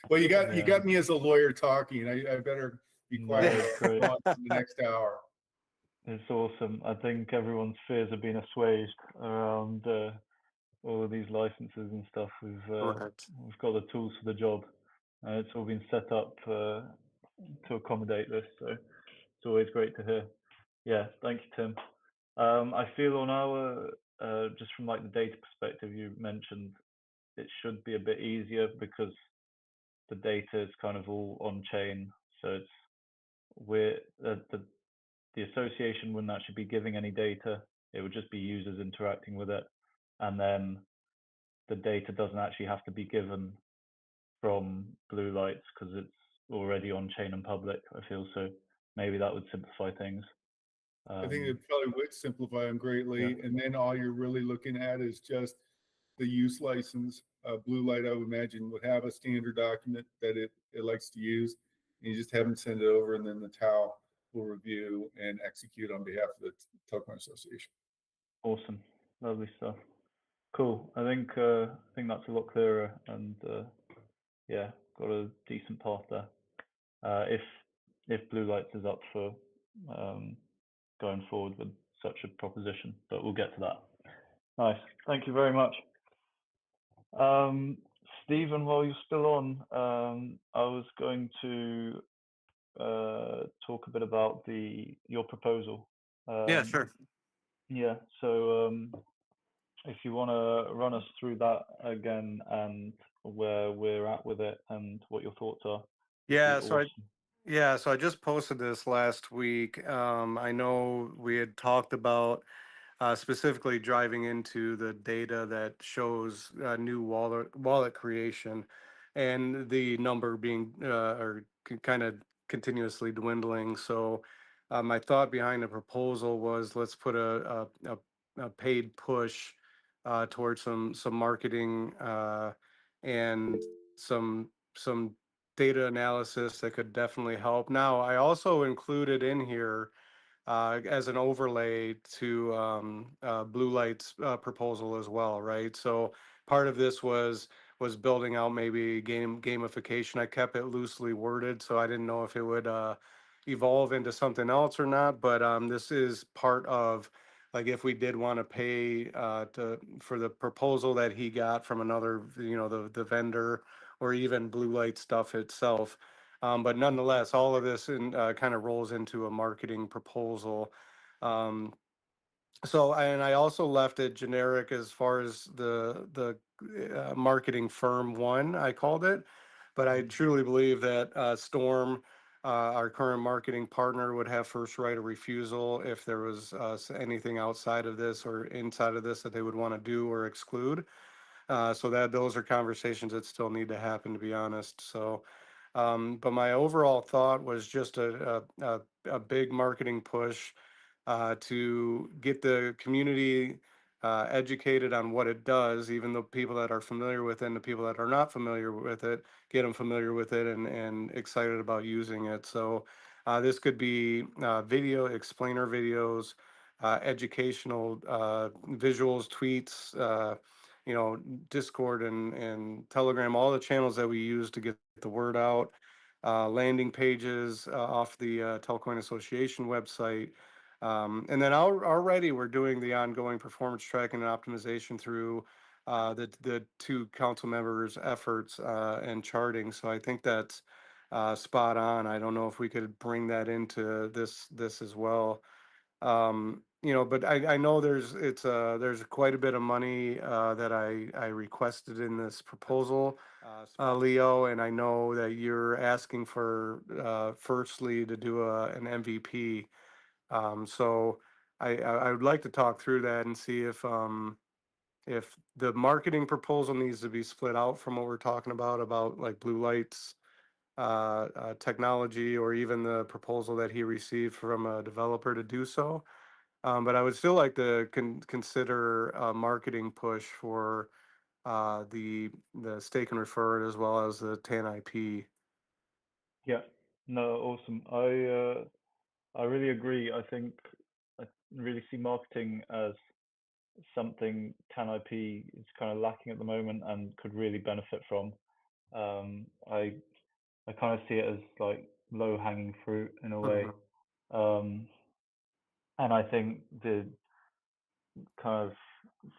Well, you Yeah. got me as a lawyer talking. I better be No, quiet it's great. for the next hour. It's awesome. I think everyone's fears have been assuaged around all of these licenses and stuff. Correct. We've got the tools for the job. It's all been set up to accommodate this, so it's always great to hear. Yeah, thank you, Tim. I feel on our just from like the data perspective you mentioned, it should be a bit easier because the data is kind of all on chain, so it's the association wouldn't actually be giving any data. It would just be users interacting with it, and then the data doesn't actually have to be given from blue lights because it's already on chain and public. I feel so. Maybe that would simplify things. I think it probably would simplify them greatly. Yeah. And then all you're really looking at is just the use license. Blue Light, I would imagine, would have a standard document that it likes to use. And you just have them send it over, and then the TAO will review and execute on behalf of the Telcoin Association. Awesome, lovely stuff. Cool. I think that's a lot clearer, and yeah, got a decent path there. If Blue Lights is up for going forward with such a proposition, but we'll get to that. Nice. Thank you very much. Stephen, while you're still on, I was going to talk a bit about your proposal. Yeah, sure. Yeah, so if you want to run us through that again and where we're at with it and what your thoughts are. Yeah, Awesome. so I just posted this last week. I know we had talked about specifically driving into the data that shows new wallet creation and the number being or kind of continuously dwindling. So my thought behind the proposal was let's put a paid push towards some marketing and some data analysis that could definitely help. Now, I also included in here as an overlay to Blue Light's proposal as well, right? So part of this was building out maybe gamification. I kept it loosely worded, so I didn't know if it would evolve into something else or not. But this is part of, like, if we did want to pay for the proposal that he got from another, the vendor or even Blue Light stuff itself. But nonetheless, all of this kind of rolls into a marketing proposal. And I also left it generic as far as the marketing firm one, I called it. But I truly believe that Storm, our current marketing partner, would have first right of refusal if there was anything outside of this or inside of this that they would want to do or exclude. So those are conversations that still need to happen, to be honest. So, but my overall thought was just a big marketing push to get the community educated on what it does, even the people that are familiar with it and the people that are not familiar with it, get them familiar with it and excited about using it. So this could be video, explainer videos, educational visuals, tweets, Discord and Telegram, all the channels that we use to get the word out, landing pages off the Telcoin Association website. And then already we're doing the ongoing performance tracking and optimization through the two council members' efforts and charting. So I think that's spot on. I don't know if we could bring that into this as well. But I know there's quite a bit of money that I requested in this proposal, Leo, and I know that you're asking for firstly to do an MVP. So I would like to talk through that and see if the marketing proposal needs to be split out from what we're talking about like blue lights technology, or even the proposal that he received from a developer to do so. But I would still like to consider a marketing push for the stake and refer as well as the TANIP. Yeah, no, awesome. I really agree. I think I really see marketing as something TANIP is kind of lacking at the moment and could really benefit from. Um, I I kind of see it as like low hanging fruit in a way. Mhm. Um, and I think the kind of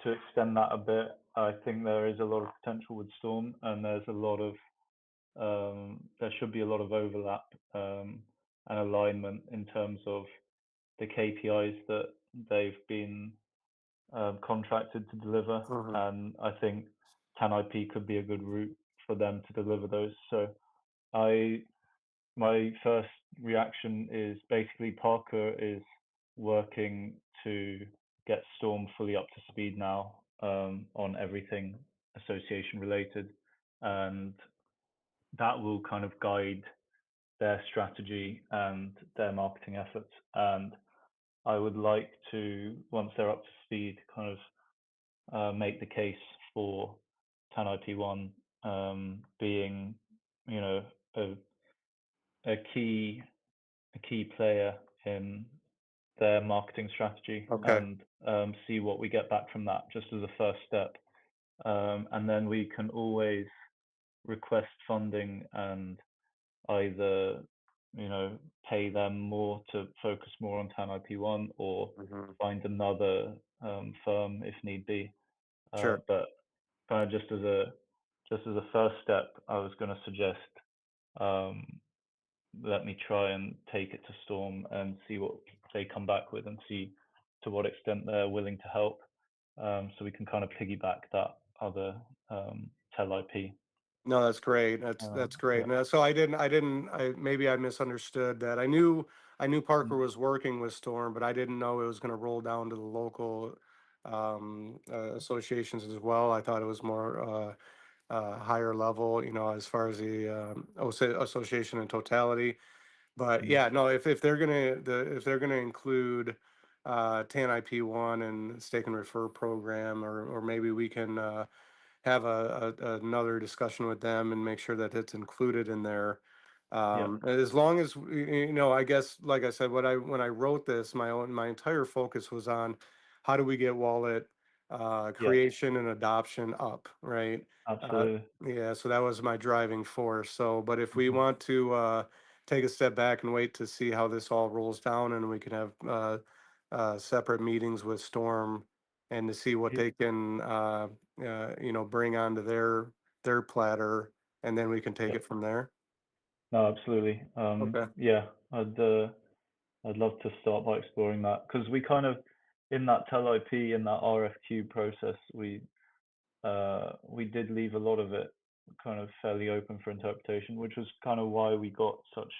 to extend that a bit, I think there is a lot of potential with Storm, and there's a lot of there should be a lot of overlap and alignment in terms of the KPIs that they've been contracted to deliver, Mhm. and I think TANIP could be a good route for them to deliver those. So I my first reaction is basically Parker is working to get Storm fully up to speed now on everything association related, and that will kind of guide their strategy and their marketing efforts. And I would like to, once they're up to speed, kind of make the case for TANIP1 being, you know, a, a key a key player in their marketing strategy, Okay. and see what we get back from that, just as a first step. And then we can always request funding and either, pay them more to focus more on TANIP1, or Mhm. find another firm if need be. Sure. But kind of just as a first step, I was going to suggest, um, let me try and take it to Storm and see what they come back with, and see to what extent they're willing to help. So we can kind of piggyback that other Tel IP. No, that's great. That's great. Yeah. No, so maybe I misunderstood that. I knew Parker Mm. was working with Storm, but I didn't know it was going to roll down to the local associations as well. I thought it was more higher level, as far as the association in totality. But Mm. yeah, no, if they're gonna include TANIP1 and stake and refer program, or maybe we can have another discussion with them and make sure that it's included in there. Yeah. As long as I guess, like I said, when I wrote this, my entire focus was on how do we get wallet Yeah. creation and adoption up, right? Uh, Absolutely. yeah, so that was my driving force. So, but if we Hmm. want to take a step back and wait to see how this all rolls down, and we can have separate meetings with Storm and to see what Yeah. they can bring onto their platter, and then we can take Yeah. it from there. No, absolutely. Okay. Yeah, I'd love to start by exploring that, because we kind of, in that Tel IP, in that RFQ process, we did leave a lot of it kind of fairly open for interpretation, which was kind of why we got such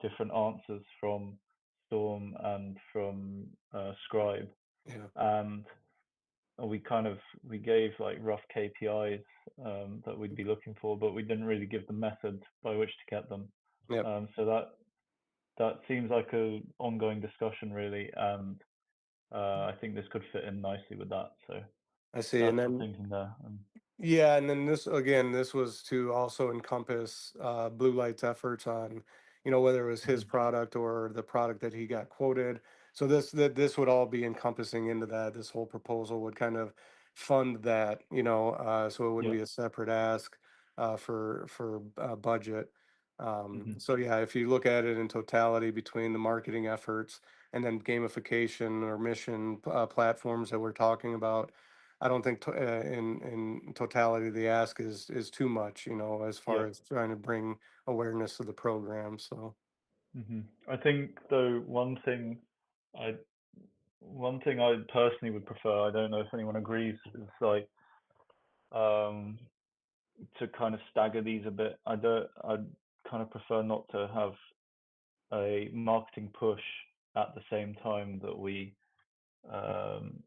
different answers from Storm and from Scribe. Yeah. And we gave like rough KPIs that we'd be looking for, but we didn't really give the method by which to get them. Yep. So that seems like a ongoing discussion really, and I think this could fit in nicely with that. So I see. And that's the then thinking there. yeah, and then this was to also encompass Blue Light's efforts on, whether it was his Mhm. product or the product that he got quoted. So this would all be encompassing into that. This whole proposal would kind of fund that, so it wouldn't Yeah. be a separate ask for budget. Hmm. So yeah, if you look at it in totality between the marketing efforts and then gamification or mission platforms that we're talking about, I don't think in totality the ask is too much, as far Yeah. as trying to bring awareness to the program. So I think though I one thing I personally would prefer, I don't know if anyone agrees, is like um to kind of stagger these a bit. I'd kind of prefer not to have a marketing push at the same time um,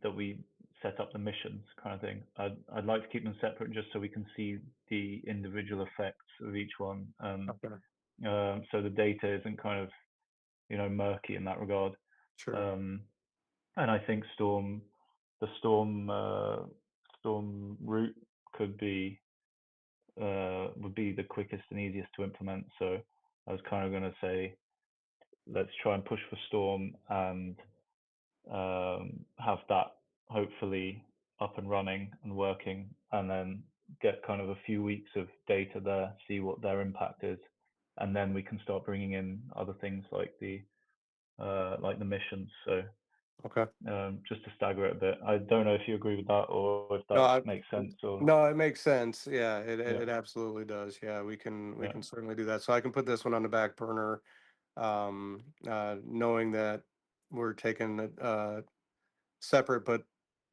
that we set up the missions kind of thing. I'd like to keep them separate just so we can see the individual effects of each one, okay, so the data isn't kind of murky in that regard. sure, Um, and I think the storm route could be would be the quickest and easiest to implement. So I was kind of going to say, let's try and push for Storm and have that hopefully up and running and working, and then get kind of a few weeks of data there, see what their impact is, and then we can start bringing in other things like the missions. So okay. just to stagger it a bit. I don't know if you agree with that or if No, that makes sense or no, it makes sense. Yeah, yeah, it absolutely does. Yeah, we can yeah, certainly do that. So I can put this one on the back burner, knowing that we're taking separate but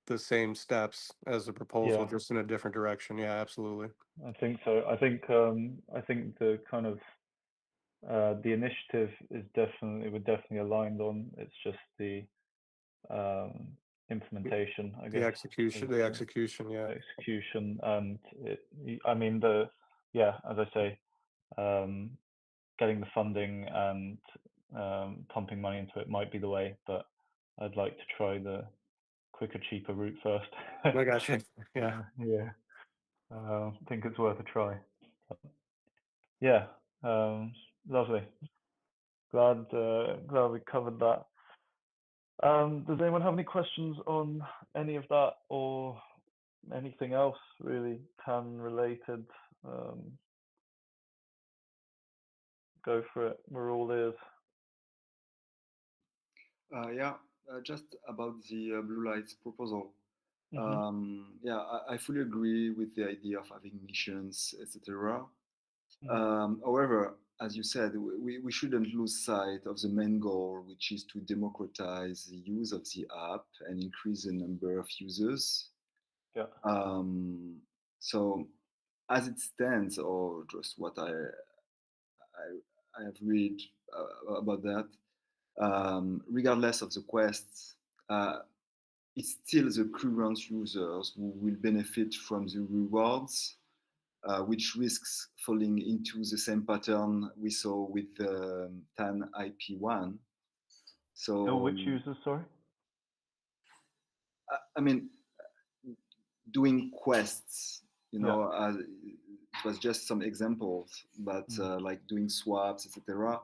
the same steps as the proposal, yeah. just in a different direction. Yeah, absolutely. I think so. I think the kind of the initiative is we're definitely aligned on. It's just the um, implementation, I The guess, execution, is the execution. Yeah. the execution, and I mean as I say, um, getting the funding and pumping money into it might be the way, but I'd like to try the quicker, cheaper route first. I got you. Yeah. Yeah, I think it's worth a try. Yeah, um, lovely. Glad we covered that. Does anyone have any questions on any of that or anything else really TAN related? Um, go for it. We're all ears. Yeah, just about the blue lights proposal. Mhm. Yeah, I fully agree with the idea of having missions, etc. Mhm. However, as you said, we shouldn't lose sight of the main goal, which is to democratize the use of the app and increase the number of users. Yeah. So, as it stands, or just what I have read about that, regardless of the quests, uh, it's still the current users who will benefit from the rewards, which risks falling into the same pattern we saw with TAN IP1. Oh, So, which users? Sorry. I mean, doing quests, Yeah. it was just some examples, but Mm. like doing swaps, etc.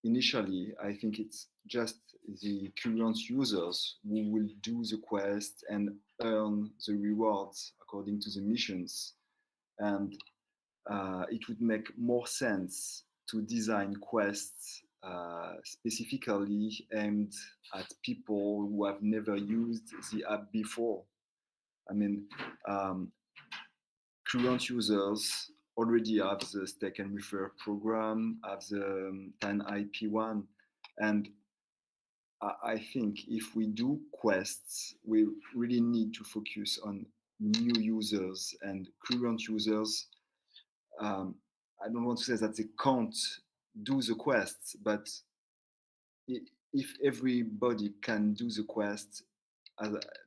Initially, I think it's just the current users who will do the quest and earn the rewards according to the missions. And it would make more sense to design quests specifically aimed at people who have never used the app before. I mean, um, current users already have the Stake and Refer program, have the TAN IP1, and I think if we do quests, we really need to focus on new users and current users. um, I don't want to say that they can't do the quests, but if everybody can do the quest,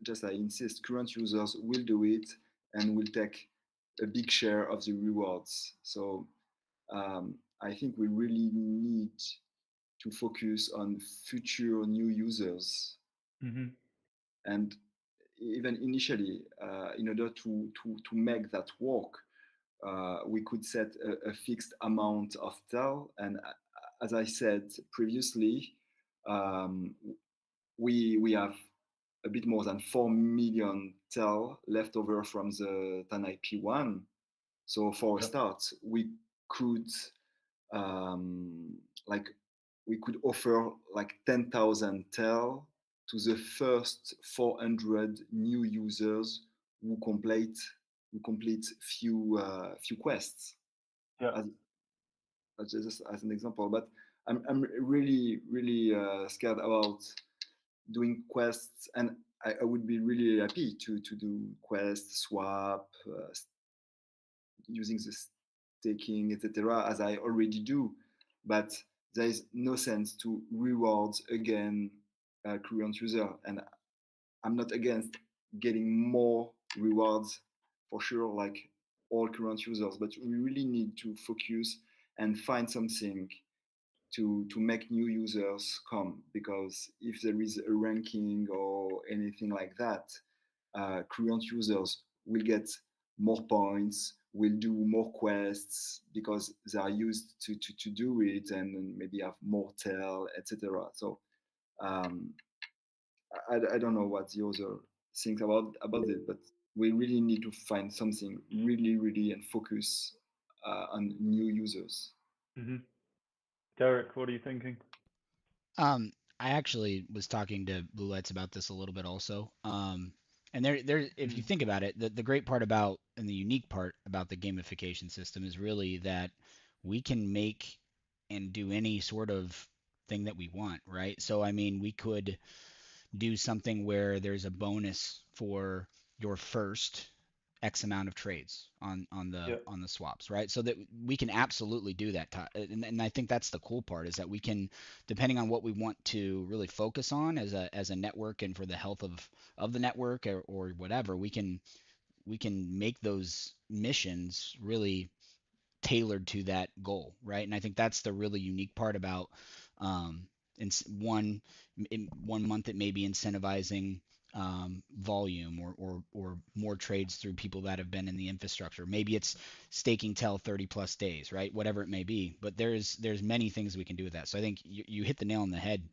just I insist, current users will do it and will take a big share of the rewards. So I think we really need to focus on future new users. Mhm. And even initially, in order to make that work, we could set a fixed amount of TEL. And as I said previously, um, we have a bit more than 4 million TEL left over from the TAN IP1. So for a Yeah. start, we could um, like we could offer like 10,000 TEL to the first 400 new users who complete few quests. Yeah. Just as an example, but I'm really scared about doing quests, and I would be really happy to do quest swap, using the staking, etc., as I already do, but there is no sense to reward again current user, and I'm not against getting more rewards for sure, like all current users, but we really need to focus and find something to make new users come, because if there is a ranking or anything like that, current users will get more points, will do more quests because they are used to do it, and maybe have more tail, etc. So um, I don't know what the other thinks about it, but we really need to find something really and focus on new users. Hmm. Derek, what are you thinking? I actually was talking to Blue Lights about this a little bit also. And if you think about it, the great part about and the unique part about the gamification system is really that we can make and do any sort of thing that we want, right? So I mean, we could do something where there's a bonus for your first X amount of trades on Yeah. the swaps, right? So that we can absolutely do that. And I think that's the cool part, is that we can, depending on what we want to really focus on as a network and for the health of the network, or whatever, we can make those missions really tailored to that goal, right? And I think that's the really unique part about in one month it may be incentivizing volume, or more trades through people that have been in the infrastructure. Maybe it's staking till 30 plus days, right? Whatever it may be. But there's many things we can do with that. So I think you hit the nail on the head,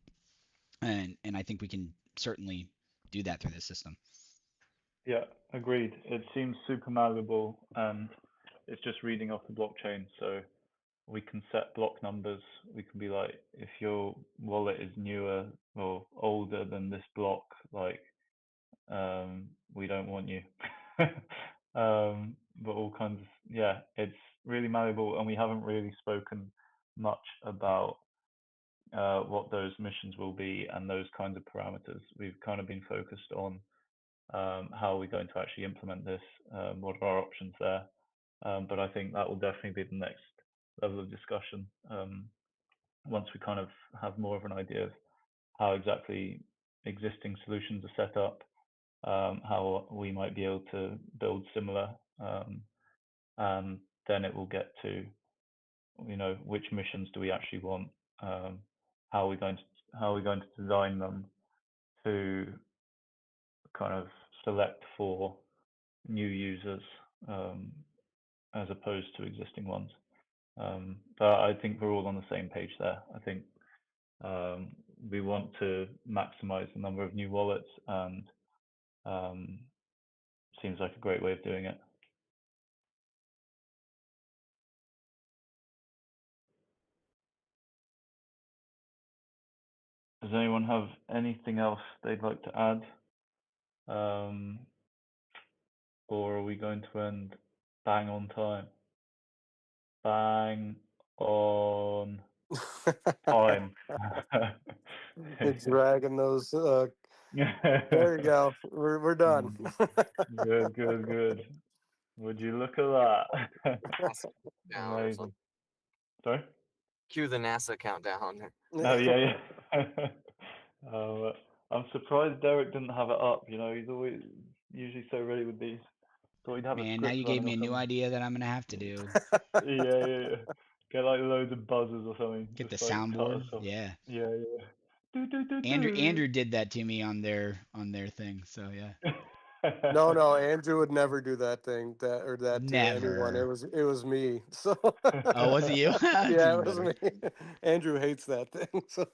and I think we can certainly do that through this system. Yeah, agreed. It seems super malleable, and it's just reading off the blockchain. So we can set block numbers. We can be like, if your wallet is newer or older than this block, like, we don't want you. But all kinds of, yeah, it's really malleable, and we haven't really spoken much about what those missions will be and those kinds of parameters. We've kind of been focused on how are we going to actually implement this, what are our options there. But I think that will definitely be the next level of discussion, once we kind of have more of an idea of how exactly existing solutions are set up, how we might be able to build similar, and then it will get to, which missions do we actually want, how are we going to design them to kind of select for new users, as opposed to existing ones. But I think we're all on the same page there. I think we want to maximize the number of new wallets, and seems like a great way of doing it. Does anyone have anything else they'd like to add? Or are we going to end bang on time? Bang on time. It's dragging those. There you go. We're done. Good. Would you look at that? NASA countdown or Amazing. something. Sorry? Cue the NASA countdown. Oh, yeah. I'm surprised Derek didn't have it up. He's always usually so ready with these. Thought he'd have a Man, now script you gave running me or a new something. idea that I'm gonna have to do. Yeah. Get like loads of buzzers or something. Get the Just like cut soundboard. us off. Yeah. Yeah. Andrew Do. did that to me on their thing. So yeah. No, Andrew would never do that thing, that to anyone. Never. It was me. So Oh, was it you? That's yeah, even it was better. me. Andrew hates that thing. So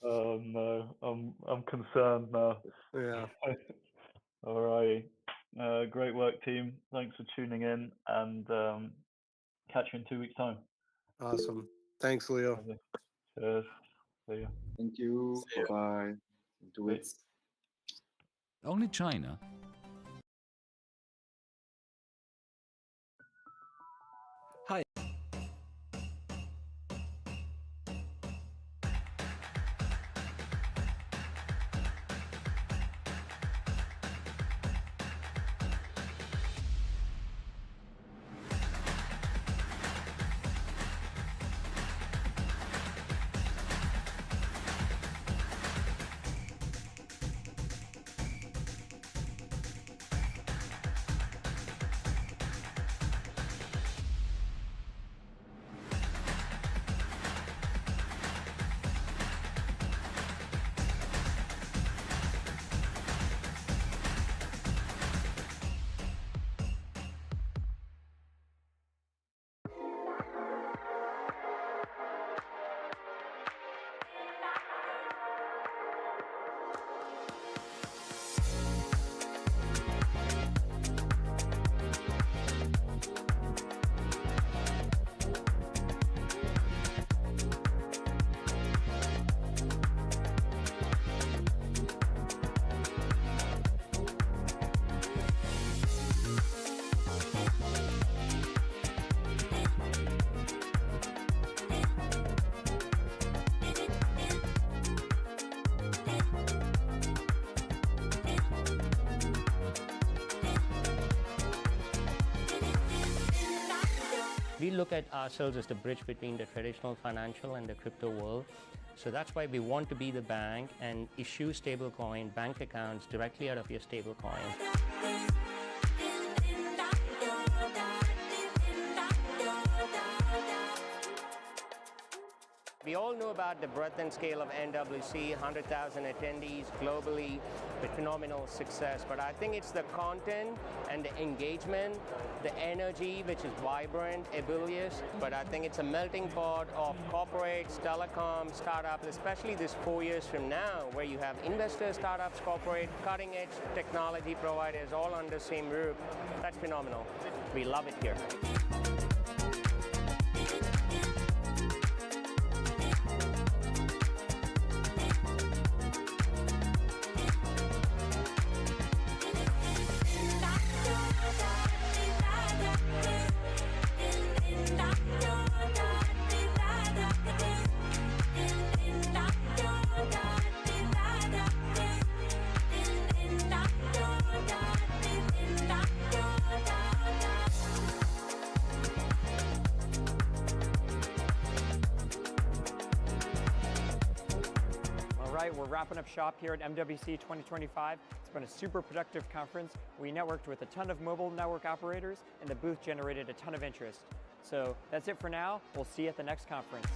Oh no, I'm concerned now. yeah, All right. Great work, team. Thanks for tuning in, and catch you in 2 weeks' time. awesome. Thanks, Leo. Cheers. See ya. Thank you. See ya. Bye-bye. Do Bye. it. Only China? Hi. We look at ourselves as the bridge between the traditional financial and the crypto world. So that's why we want to be the bank and issue stablecoin bank accounts directly out of your stablecoin. We all know about the breadth and scale of NWC, 100,000 attendees globally with phenomenal success. But I think it's the content and the engagement, the energy, which is vibrant, ebullient. But I think it's a melting pot of corporates, telecom, startups, especially this 4 years from now, where you have investors, startups, corporate, cutting-edge technology providers all under the same roof. That's phenomenal. We love it here. We're wrapping up shop here at MWC 2025. It's been a super productive conference. We networked with a ton of mobile network operators, and the booth generated a ton of interest. So that's it for now. We'll see you at the next conference.